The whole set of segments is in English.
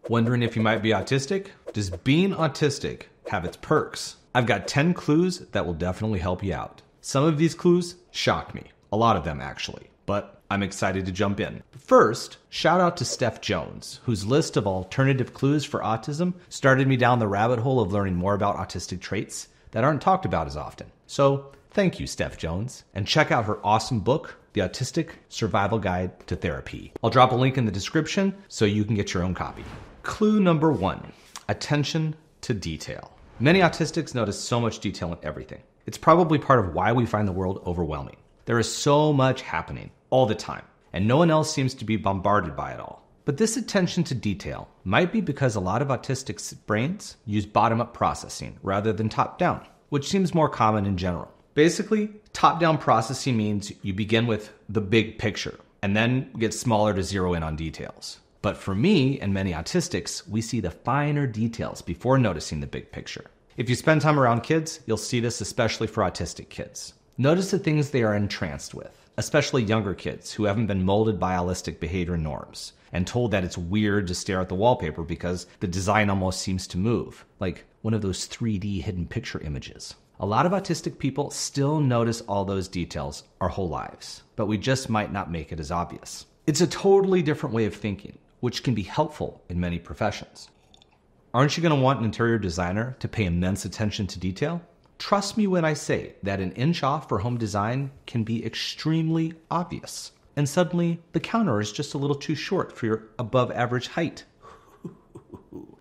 Wondering if you might be autistic? Does being autistic have its perks? I've got 10 clues that will definitely help you out. Some of these clues shocked me. A lot of them, actually. But I'm excited to jump in. First, shout out to Steph Jones, whose list of alternative clues for autism started me down the rabbit hole of learning more about autistic traits that aren't talked about as often. So, thank you, Steph Jones. And check out her awesome book, The Autistic Survival Guide to Therapy. I'll drop a link in the description so you can get your own copy. Clue number 1, attention to detail. Many autistics notice so much detail in everything. It's probably part of why we find the world overwhelming. There is so much happening all the time, and no one else seems to be bombarded by it all. But this attention to detail might be because a lot of autistics' brains use bottom-up processing rather than top-down, which seems more common in general. Basically, top-down processing means you begin with the big picture and then get smaller to zero in on details. But for me and many autistics, we see the finer details before noticing the big picture. If you spend time around kids, you'll see this especially for autistic kids. Notice the things they are entranced with, especially younger kids who haven't been molded by holistic behavior norms and told that it's weird to stare at the wallpaper because the design almost seems to move, like one of those 3D hidden picture images. A lot of autistic people still notice all those details our whole lives, but we just might not make it as obvious. It's a totally different way of thinking, which can be helpful in many professions. Aren't you going to want an interior designer to pay immense attention to detail? Trust me when I say that an inch off for home design can be extremely obvious. And suddenly, the counter is just a little too short for your above average height.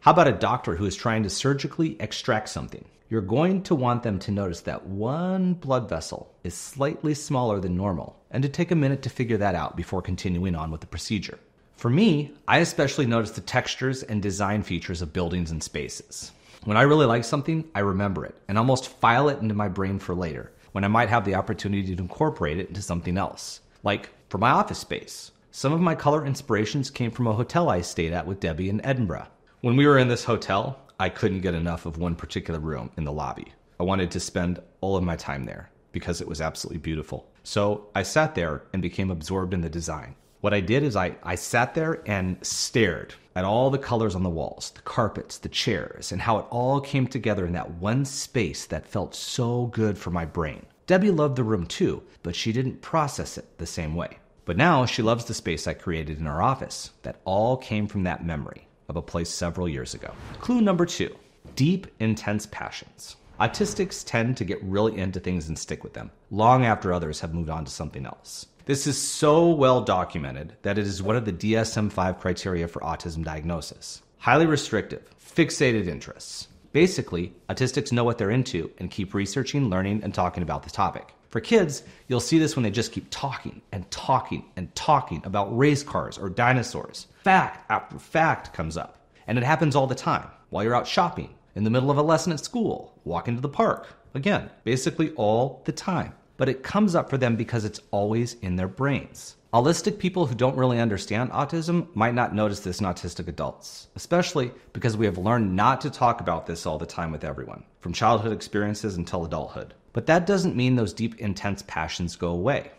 How about a doctor who is trying to surgically extract something? You're going to want them to notice that one blood vessel is slightly smaller than normal and to take a minute to figure that out before continuing on with the procedure. For me, I especially notice the textures and design features of buildings and spaces. When I really like something, I remember it and almost file it into my brain for later, when I might have the opportunity to incorporate it into something else. Like for my office space. Some of my color inspirations came from a hotel I stayed at with Debbie in Edinburgh. When we were in this hotel, I couldn't get enough of one particular room in the lobby. I wanted to spend all of my time there because it was absolutely beautiful. So I sat there and became absorbed in the design. What I did is I sat there and stared at all the colors on the walls, the carpets, the chairs, and how it all came together in that one space that felt so good for my brain. Debbie loved the room too, but she didn't process it the same way. But now she loves the space I created in our office that all came from that memory of a place several years ago. Clue number 2, deep, intense passions. Autistics tend to get really into things and stick with them, long after others have moved on to something else. This is so well documented that it is one of the DSM-5 criteria for autism diagnosis. Highly restrictive, fixated interests. Basically, autistics know what they're into and keep researching, learning, and talking about the topic. For kids, you'll see this when they just keep talking and talking and talking about race cars or dinosaurs. Fact after fact comes up. And it happens all the time, while you're out shopping, in the middle of a lesson at school, walking to the park. Again, basically all the time. But it comes up for them because it's always in their brains. Holistic people who don't really understand autism might not notice this in autistic adults, especially because we have learned not to talk about this all the time with everyone, from childhood experiences until adulthood. But that doesn't mean those deep, intense passions go away.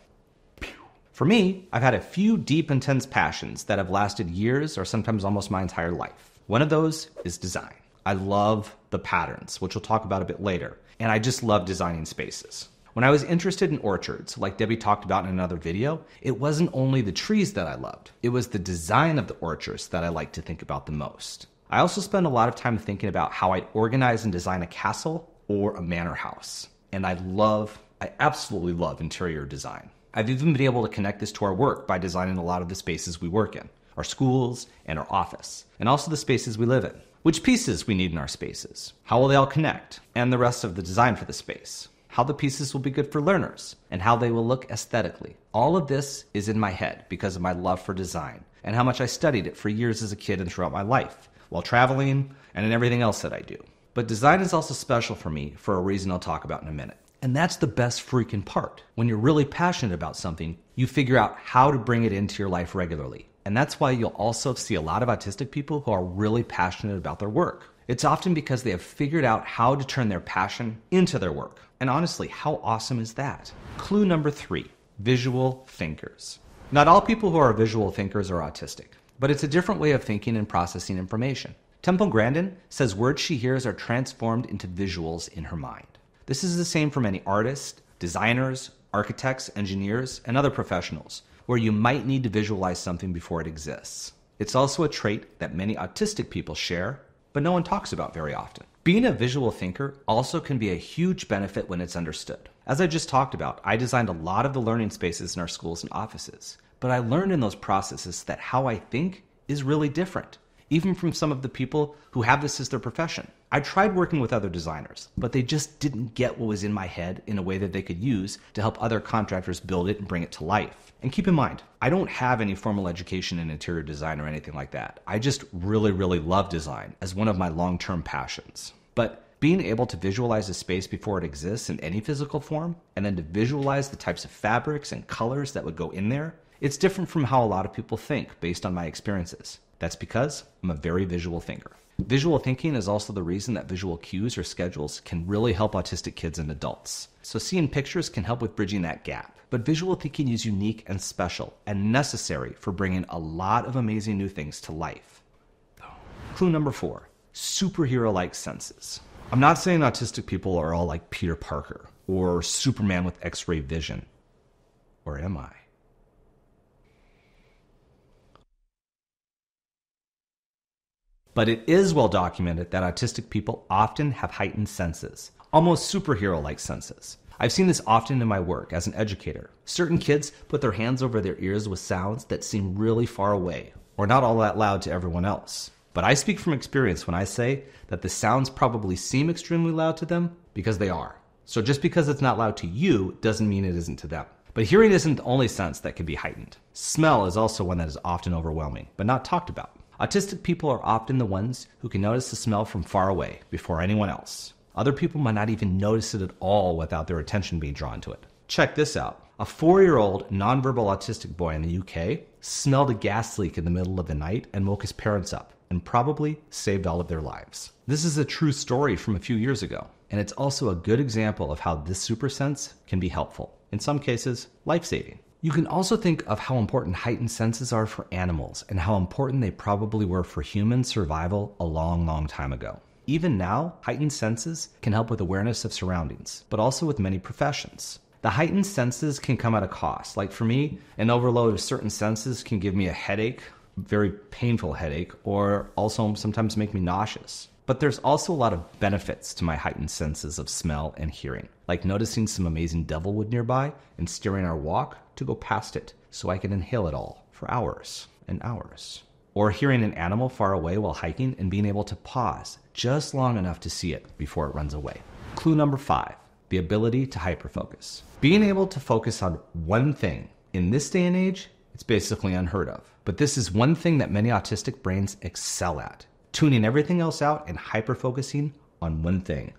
For me, I've had a few deep, intense passions that have lasted years or sometimes almost my entire life. One of those is design. I love the patterns, which we'll talk about a bit later, and I just love designing spaces. When I was interested in orchards, like Debbie talked about in another video, it wasn't only the trees that I loved. It was the design of the orchards that I liked to think about the most. I also spend a lot of time thinking about how I'd organize and design a castle or a manor house. And I absolutely love interior design. I've even been able to connect this to our work by designing a lot of the spaces we work in, our schools and our office, and also the spaces we live in. Which pieces we need in our spaces, how will they all connect, and the rest of the design for the space. How the pieces will be good for learners, and how they will look aesthetically. All of this is in my head because of my love for design, and how much I studied it for years as a kid and throughout my life, while traveling and in everything else that I do. But design is also special for me for a reason I'll talk about in a minute. And that's the best freaking part. When you're really passionate about something, you figure out how to bring it into your life regularly. And that's why you'll also see a lot of autistic people who are really passionate about their work. It's often because they have figured out how to turn their passion into their work. And honestly, how awesome is that? Clue number 3, visual thinkers. Not all people who are visual thinkers are autistic. but it's a different way of thinking and processing information. Temple Grandin says words she hears are transformed into visuals in her mind. This is the same for many artists, designers, architects, engineers, and other professionals, where you might need to visualize something before it exists. It's also a trait that many autistic people share, but no one talks about very often. Being a visual thinker also can be a huge benefit when it's understood. As I just talked about, I designed a lot of the learning spaces in our schools and offices, but I learned in those processes that how I think is really different, even from some of the people who have this as their profession. I tried working with other designers, but they just didn't get what was in my head in a way that they could use to help other contractors build it and bring it to life. And keep in mind, I don't have any formal education in interior design or anything like that. I just really love design as one of my long-term passions. But being able to visualize a space before it exists in any physical form, and then to visualize the types of fabrics and colors that would go in there, it's different from how a lot of people think based on my experiences. That's because I'm a very visual thinker. Visual thinking is also the reason that visual cues or schedules can really help autistic kids and adults. So seeing pictures can help with bridging that gap. But visual thinking is unique and special and necessary for bringing a lot of amazing new things to life. Clue number 4, superhero-like senses. I'm not saying autistic people are all like Peter Parker or Superman with X-ray vision. Or am I? But it is well documented that autistic people often have heightened senses, almost superhero-like senses. I've seen this often in my work as an educator. Certain kids put their hands over their ears with sounds that seem really far away, or not all that loud to everyone else. But I speak from experience when I say that the sounds probably seem extremely loud to them because they are. So just because it's not loud to you doesn't mean it isn't to them. But hearing isn't the only sense that can be heightened. Smell is also one that is often overwhelming, but not talked about. Autistic people are often the ones who can notice the smell from far away before anyone else. Other people might not even notice it at all without their attention being drawn to it. Check this out. A 4-year-old nonverbal autistic boy in the UK smelled a gas leak in the middle of the night and woke his parents up and probably saved all of their lives. This is a true story from a few years ago, and it's also a good example of how this super sense can be helpful. In some cases, life-saving. You can also think of how important heightened senses are for animals and how important they probably were for human survival a long time ago. Even now, heightened senses can help with awareness of surroundings, but also with many professions. The heightened senses can come at a cost. Like for me, an overload of certain senses can give me a headache, very painful headache, or also sometimes make me nauseous. But there's also a lot of benefits to my heightened senses of smell and hearing, like noticing some amazing devilwood nearby and steering our walk to go past it so I can inhale it all for hours and hours. Or hearing an animal far away while hiking and being able to pause just long enough to see it before it runs away. Clue number 5, the ability to hyperfocus. Being able to focus on one thing in this day and age, it's basically unheard of. But this is one thing that many autistic brains excel at. Tuning everything else out and hyper-focusing on one thing.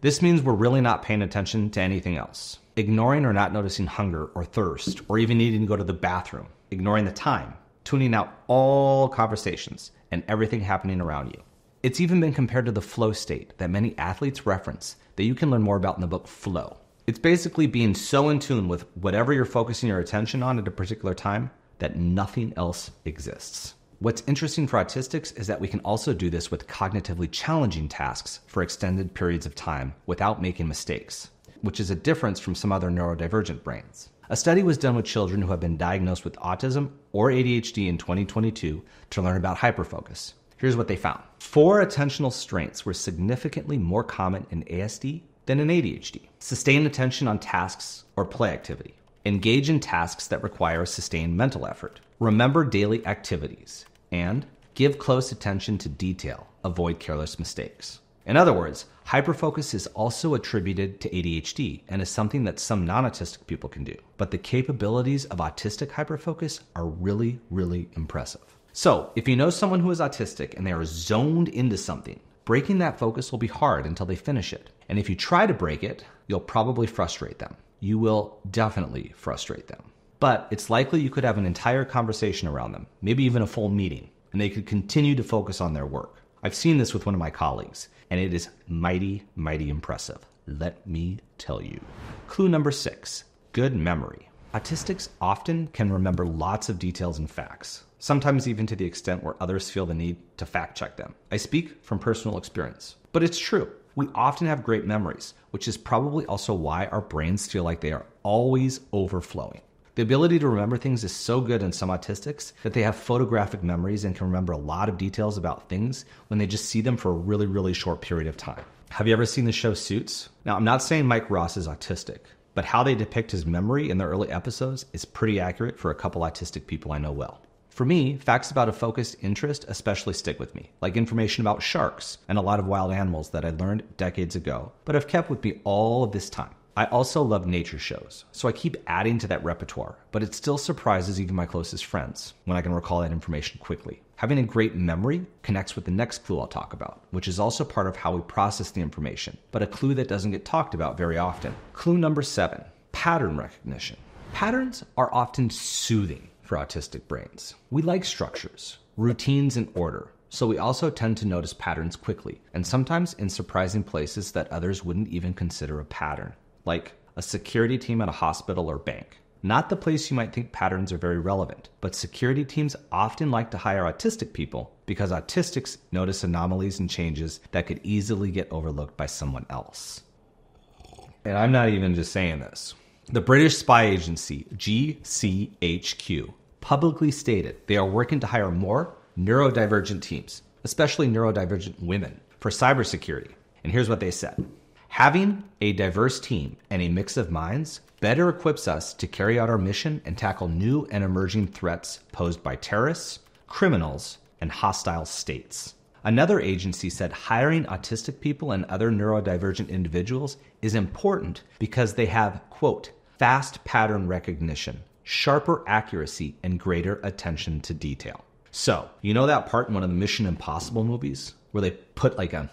This means we're really not paying attention to anything else. Ignoring or not noticing hunger or thirst, or even needing to go to the bathroom. Ignoring the time. Tuning out all conversations and everything happening around you. It's even been compared to the flow state that many athletes reference that you can learn more about in the book Flow. It's basically being so in tune with whatever you're focusing your attention on at a particular time that nothing else exists. What's interesting for autistics is that we can also do this with cognitively challenging tasks for extended periods of time without making mistakes, which is a difference from some other neurodivergent brains. A study was done with children who have been diagnosed with autism or ADHD in 2022 to learn about hyperfocus. Here's what they found. 4 attentional strengths were significantly more common in ASD than in ADHD. Sustain attention on tasks or play activity. Engage in tasks that require a sustained mental effort. Remember daily activities. And give close attention to detail. Avoid careless mistakes. In other words, hyperfocus is also attributed to ADHD and is something that some non-autistic people can do. But the capabilities of autistic hyperfocus are really impressive. So, if you know someone who is autistic and they are zoned into something, breaking that focus will be hard until they finish it. And if you try to break it, you'll probably frustrate them. You will definitely frustrate them. But it's likely you could have an entire conversation around them, maybe even a full meeting, and they could continue to focus on their work. I've seen this with one of my colleagues, and it is mighty impressive. Let me tell you. Clue number 6, good memory. Autistics often can remember lots of details and facts, sometimes even to the extent where others feel the need to fact check them. I speak from personal experience, but it's true. We often have great memories, which is probably also why our brains feel like they are always overflowing. The ability to remember things is so good in some autistics that they have photographic memories and can remember a lot of details about things when they just see them for a really, really short period of time. Have you ever seen the show Suits? Now, I'm not saying Mike Ross is autistic, but how they depict his memory in the early episodes is pretty accurate for a couple autistic people I know well. For me, facts about a focused interest especially stick with me, like information about sharks and a lot of wild animals that I learned decades ago, but have kept with me all of this time. I also love nature shows, so I keep adding to that repertoire, but it still surprises even my closest friends when I can recall that information quickly. Having a great memory connects with the next clue I'll talk about, which is also part of how we process the information, but a clue that doesn't get talked about very often. Clue number 7, pattern recognition. Patterns are often soothing for autistic brains. We like structures, routines, and order, so we also tend to notice patterns quickly, and sometimes in surprising places that others wouldn't even consider a pattern, like a security team at a hospital or bank. Not the place you might think patterns are very relevant, but security teams often like to hire autistic people because autistics notice anomalies and changes that could easily get overlooked by someone else. And I'm not even just saying this. The British spy agency, GCHQ, publicly stated they are working to hire more neurodivergent teams, especially neurodivergent women, for cybersecurity. And here's what they said. Having a diverse team and a mix of minds better equips us to carry out our mission and tackle new and emerging threats posed by terrorists, criminals, and hostile states. Another agency said hiring autistic people and other neurodivergent individuals is important because they have, quote, fast pattern recognition, sharper accuracy, and greater attention to detail. So, you know that part in one of the Mission Impossible movies where they put like a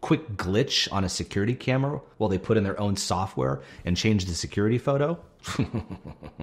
quick glitch on a security camera while they put in their own software and change the security photo?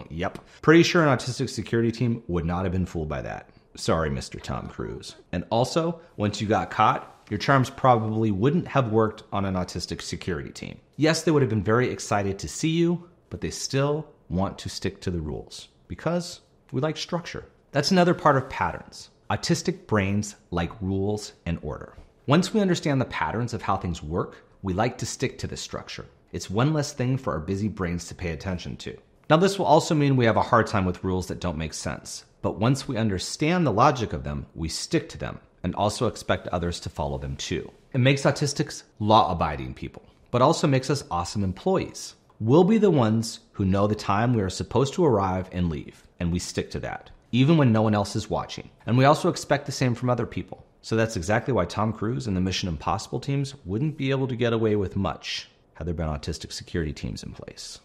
Yep. Pretty sure an autistic security team would not have been fooled by that. Sorry, Mr. Tom Cruise. And also, once you got caught, your charms probably wouldn't have worked on an autistic security team. Yes, they would have been very excited to see you, but they still want to stick to the rules because we like structure. That's another part of patterns. Autistic brains like rules and order. Once we understand the patterns of how things work, we like to stick to this structure. It's one less thing for our busy brains to pay attention to. Now, this will also mean we have a hard time with rules that don't make sense. But once we understand the logic of them, we stick to them and also expect others to follow them too. It makes autistics law-abiding people, but also makes us awesome employees. We'll be the ones who know the time we are supposed to arrive and leave, and we stick to that, even when no one else is watching. And we also expect the same from other people. So that's exactly why Tom Cruise and the Mission Impossible teams wouldn't be able to get away with much had there been autistic security teams in place.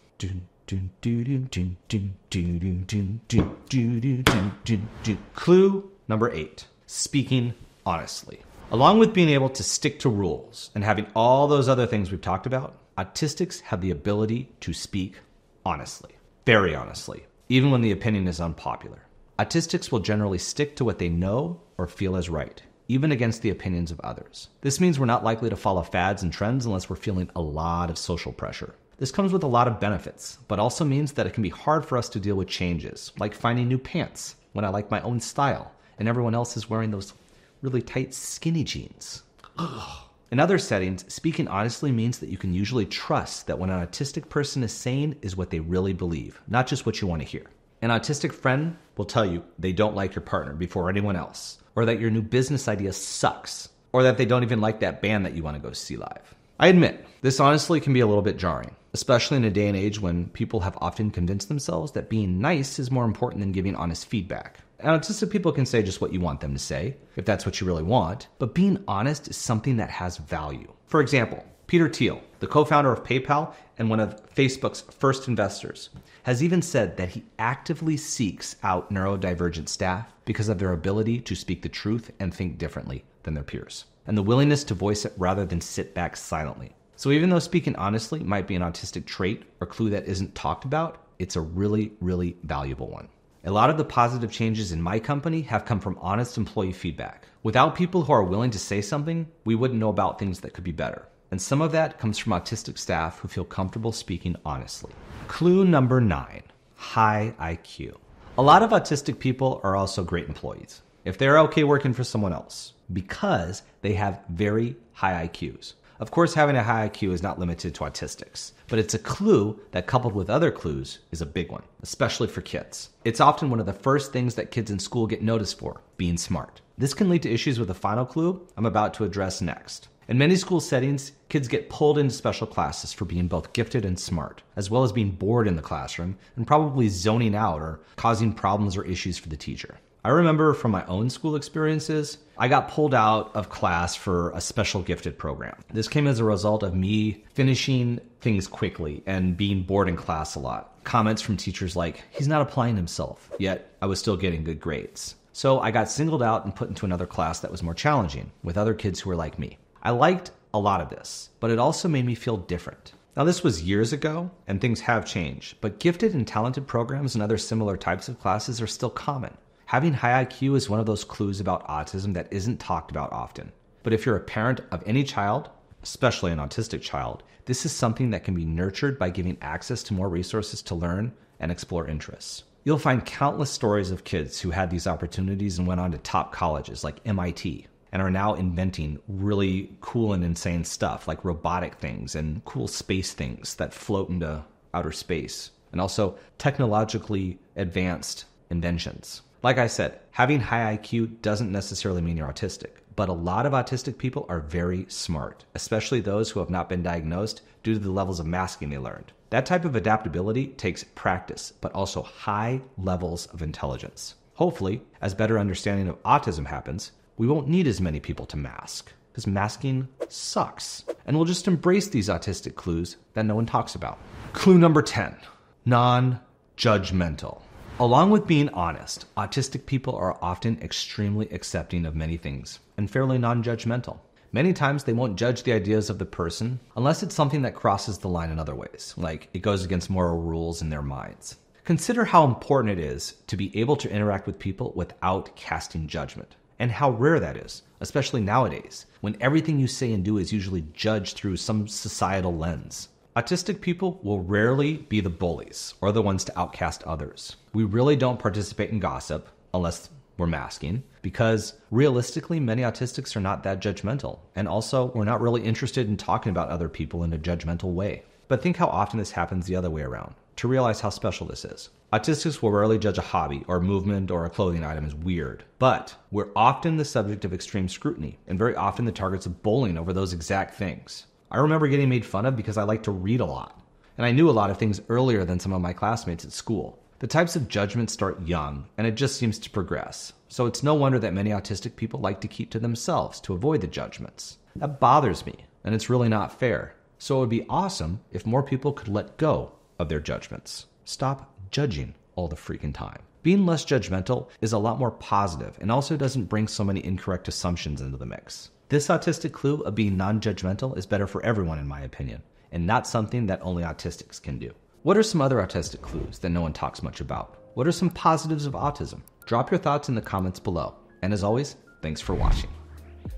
Clue number 8, speaking honestly. Along with being able to stick to rules and having all those other things we've talked about, autistics have the ability to speak honestly, very honestly, even when the opinion is unpopular. Autistics will generally stick to what they know or feel is right, even against the opinions of others. This means we're not likely to follow fads and trends unless we're feeling a lot of social pressure. This comes with a lot of benefits, but also means that it can be hard for us to deal with changes, like finding new pants when I like my own style and everyone else is wearing those really tight skinny jeans. Ugh. In other settings, speaking honestly means that you can usually trust that what an autistic person is saying is what they really believe, not just what you want to hear. An autistic friend will tell you they don't like your partner before anyone else, or that your new business idea sucks, or that they don't even like that band that you want to go see live. I admit, this honestly can be a little bit jarring, especially in a day and age when people have often convinced themselves that being nice is more important than giving honest feedback. And autistic people can say just what you want them to say, if that's what you really want, but being honest is something that has value. For example, Peter Thiel, the co-founder of PayPal and one of Facebook's first investors, has even said that he actively seeks out neurodivergent staff because of their ability to speak the truth and think differently than their peers, and the willingness to voice it rather than sit back silently. So even though speaking honestly might be an autistic trait or clue that isn't talked about, it's a really, really valuable one. A lot of the positive changes in my company have come from honest employee feedback. Without people who are willing to say something, we wouldn't know about things that could be better. And some of that comes from autistic staff who feel comfortable speaking honestly. Clue number 9, high IQ. A lot of autistic people are also great employees if they're okay working for someone else because they have very high IQs. Of course, having a high IQ is not limited to autistics, but it's a clue that coupled with other clues is a big one, especially for kids. It's often one of the first things that kids in school get noticed for, being smart. This can lead to issues with the final clue I'm about to address next. In many school settings, kids get pulled into special classes for being both gifted and smart, as well as being bored in the classroom and probably zoning out or causing problems or issues for the teacher. I remember from my own school experiences, I got pulled out of class for a special gifted program. This came as a result of me finishing things quickly and being bored in class a lot. Comments from teachers like, he's not applying himself, yet I was still getting good grades. So I got singled out and put into another class that was more challenging with other kids who were like me. I liked a lot of this, but it also made me feel different. Now, this was years ago, and things have changed, but gifted and talented programs and other similar types of classes are still common. Having high IQ is one of those clues about autism that isn't talked about often. But if you're a parent of any child, especially an autistic child, this is something that can be nurtured by giving access to more resources to learn and explore interests. You'll find countless stories of kids who had these opportunities and went on to top colleges like MIT and are now inventing really cool and insane stuff like robotic things and cool space things that float into outer space, and also technologically advanced inventions. Like I said, having high IQ doesn't necessarily mean you're autistic, but a lot of autistic people are very smart, especially those who have not been diagnosed due to the levels of masking they learned. That type of adaptability takes practice, but also high levels of intelligence. Hopefully, as better understanding of autism happens, we won't need as many people to mask, because masking sucks. And we'll just embrace these autistic clues that no one talks about. Clue number 10, non-judgmental. Along with being honest, autistic people are often extremely accepting of many things and fairly non-judgmental. Many times they won't judge the ideas of the person unless it's something that crosses the line in other ways, like it goes against moral rules in their minds. Consider how important it is to be able to interact with people without casting judgment, and how rare that is, especially nowadays, when everything you say and do is usually judged through some societal lens. Autistic people will rarely be the bullies or the ones to outcast others. We really don't participate in gossip unless we're masking, because realistically, many autistics are not that judgmental. And also, we're not really interested in talking about other people in a judgmental way. But think how often this happens the other way around, to realize how special this is. Autistics will rarely judge a hobby or movement or a clothing item as weird, but we're often the subject of extreme scrutiny and very often the targets of bullying over those exact things. I remember getting made fun of because I like to read a lot, and I knew a lot of things earlier than some of my classmates at school. The types of judgments start young, and it just seems to progress. So it's no wonder that many autistic people like to keep to themselves to avoid the judgments. That bothers me, and it's really not fair. So it would be awesome if more people could let go of their judgments. Stop judging all the freaking time. Being less judgmental is a lot more positive and also doesn't bring so many incorrect assumptions into the mix. This autistic clue of being non-judgmental is better for everyone in my opinion, and not something that only autistics can do. What are some other autistic clues that no one talks much about? What are some positives of autism? Drop your thoughts in the comments below. And as always, thanks for watching.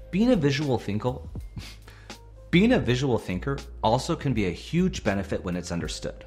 Being a visual thinker also can be a huge benefit when it's understood.